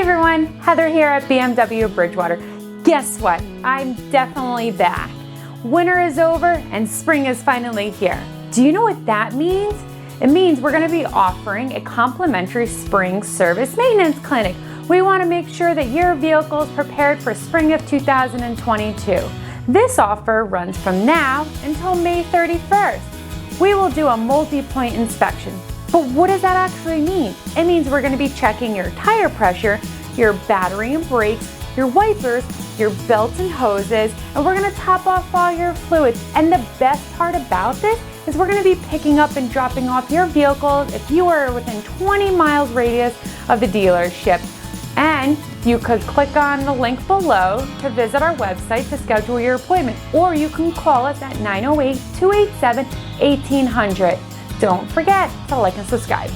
everyone, Heather here at BMW Bridgewater. Guess what? I'm definitely back. Winter is over and spring is finally here. Do you know what that means? It means we're going to be offering a complimentary spring service maintenance clinic. We want to make sure that your vehicle is prepared for spring of 2022. This offer runs from now until May 31st. We will do a multi-point inspection. But what does that actually mean? It means we're going to be checking your tire pressure, your battery and brakes, your wipers, your belts and hoses, and we're going to top off all your fluids. And the best part about this is we're going to be picking up and dropping off your vehicles if you are within 20 miles radius of the dealership. And you could click on the link below to visit our website to schedule your appointment, or you can call us at 908-287-1800. Don't forget to like and subscribe.